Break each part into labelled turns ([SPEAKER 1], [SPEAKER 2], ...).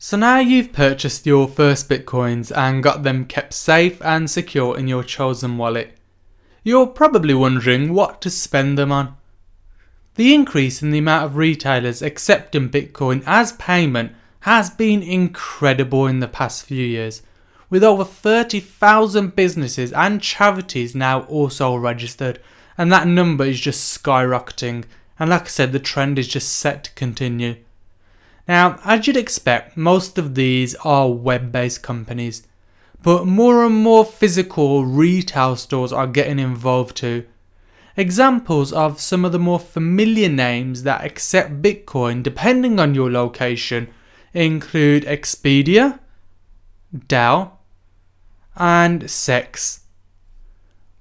[SPEAKER 1] So now you've purchased your first Bitcoins and got them kept safe and secure in your chosen wallet. You're probably wondering what to spend them on. The increase in the amount of retailers accepting Bitcoin as payment has been incredible in the past few years, with over 30,000 businesses and charities now also registered, and that number is just skyrocketing, and like I said, the trend is just set to continue. Now, as you'd expect, most of these are web-based companies, but more and more physical retail stores are getting involved too. Examples of some of the more familiar names that accept Bitcoin depending on your location include Expedia, Dell, and Sex.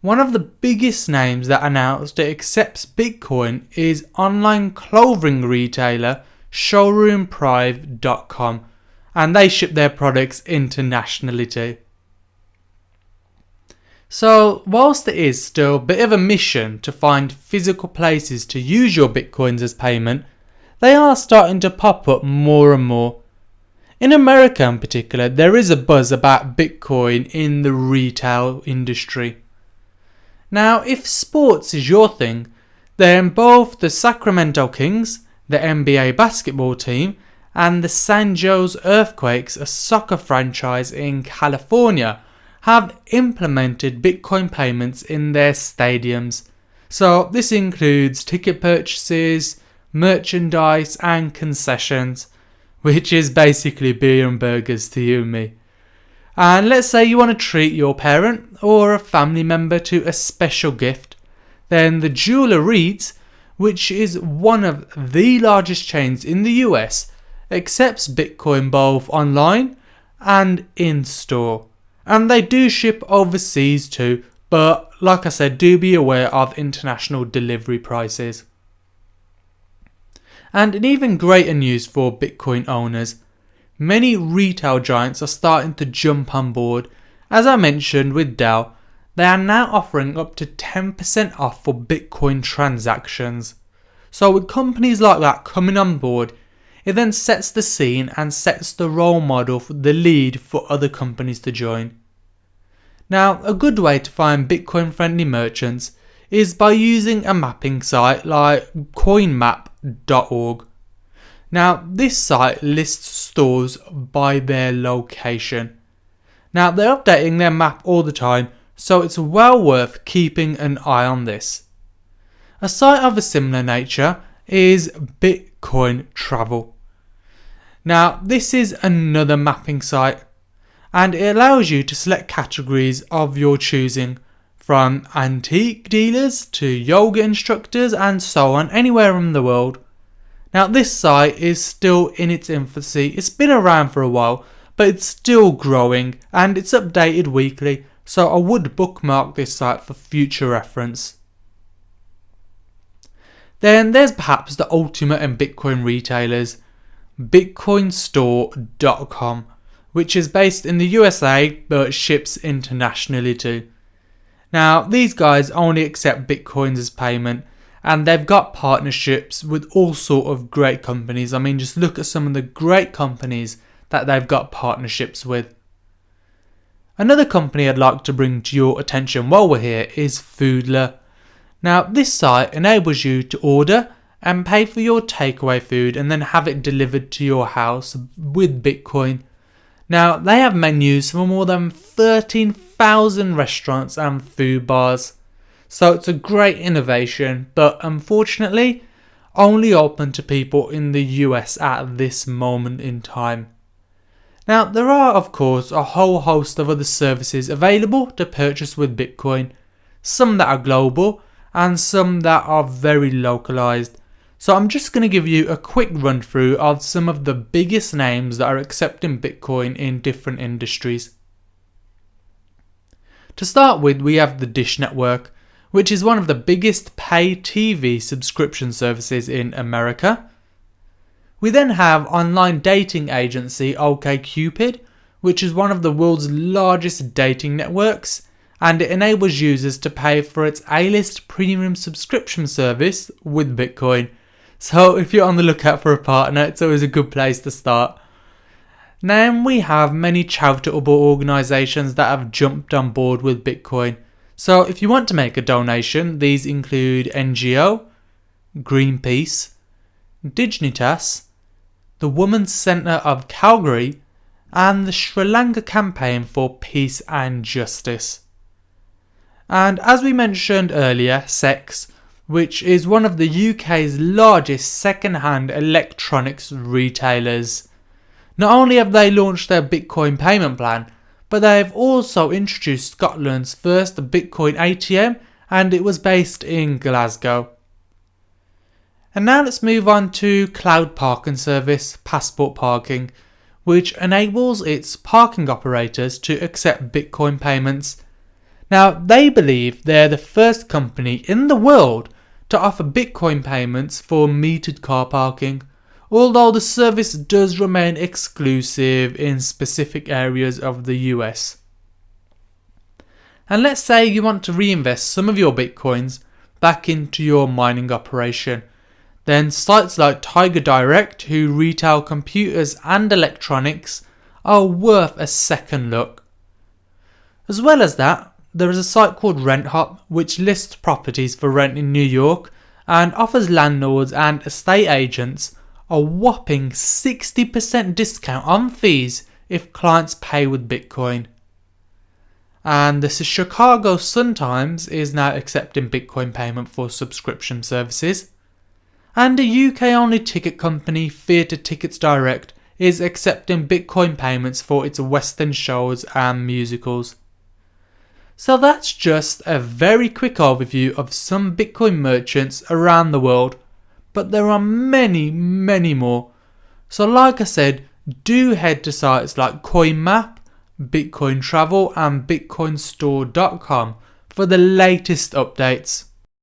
[SPEAKER 1] One of the biggest names that announced it accepts Bitcoin is online clothing retailer showroomprive.com, and they ship their products internationally too. So whilst it is still a bit of a mission to find physical places to use your Bitcoins as payment, they are starting to pop up more and more. In America in particular, there is a buzz about Bitcoin in the retail industry. Now, if sports is your thing, then both the Sacramento Kings, the NBA basketball team, and the San Jose Earthquakes, a soccer franchise in California, have implemented Bitcoin payments in their stadiums. So this includes ticket purchases, merchandise, and concessions, which is basically beer and burgers to you and me. And let's say you want to treat your parent or a family member to a special gift, then the jeweler Reed's, which is one of the largest chains in the US, accepts Bitcoin both online and in store. And they do ship overseas too, but like I said, do be aware of international delivery prices. And in even greater news for Bitcoin owners, many retail giants are starting to jump on board. As I mentioned with Dell, they are now offering up to 10% off for Bitcoin transactions. So with companies like that coming on board, it then sets the scene and sets the role model for the lead for other companies to join. Now, a good way to find Bitcoin friendly merchants is by using a mapping site like coinmap.org. Now, this site lists stores by their location. Now, they're updating their map all the time, so it's well worth keeping an eye on this. A site of a similar nature is Bitcoin Travel. Now, this is another mapping site, and it allows you to select categories of your choosing, from antique dealers to yoga instructors and so on, anywhere in the world. Now, this site is still in its infancy. It's been around for a while, but it's still growing and it's updated weekly, so I would bookmark this site for future reference. Then there's perhaps the ultimate in Bitcoin retailers, bitcoinstore.com, which is based in the USA but ships internationally too. Now, these guys only accept Bitcoins as payment, and they've got partnerships with all sort of great companies. I mean, just look at some of the great companies that they've got partnerships with. Another company I'd like to bring to your attention while we're here is Foodler. Now, this site enables you to order and pay for your takeaway food and then have it delivered to your house with Bitcoin. Now, they have menus for more than 13,000 restaurants and food bars. So it's a great innovation, but unfortunately, only open to people in the US at this moment in time. Now, there are, of course, a whole host of other services available to purchase with Bitcoin. Some that are global and some that are very localized. So I'm just going to give you a quick run through of some of the biggest names that are accepting Bitcoin in different industries. To start with, we have the Dish Network, which is one of the biggest pay TV subscription services in America. We then have online dating agency OkCupid, which is one of the world's largest dating networks, and it enables users to pay for its A-list premium subscription service with Bitcoin. So if you're on the lookout for a partner, it's always a good place to start. Now we have many charitable organisations that have jumped on board with Bitcoin. So if you want to make a donation, these include NGO, Greenpeace, Dignitas, the Women's Centre of Calgary, and the Sri Lanka Campaign for Peace and Justice. And as we mentioned earlier, SEX, which is one of the UK's largest second-hand electronics retailers. Not only have they launched their Bitcoin payment plan, but they have also introduced Scotland's first Bitcoin ATM, and it was based in Glasgow. And now let's move on to cloud parking service Passport Parking, which enables its parking operators to accept Bitcoin payments. Now, they believe they're the first company in the world to offer Bitcoin payments for metered car parking, although the service does remain exclusive in specific areas of the US. And let's say you want to reinvest some of your Bitcoins back into your mining operation. Then sites like Tiger Direct, who retail computers and electronics, are worth a second look. As well as that, there is a site called RentHop, which lists properties for rent in New York and offers landlords and estate agents a whopping 60% discount on fees if clients pay with Bitcoin. And the Chicago Sun-Times is now accepting Bitcoin payment for subscription services. And a UK-only ticket company, Theatre Tickets Direct, is accepting Bitcoin payments for its West End shows and musicals. So that's just a very quick overview of some Bitcoin merchants around the world, but there are many, many more. So like I said, do head to sites like CoinMap, Bitcoin Travel and BitcoinStore.com for the latest updates.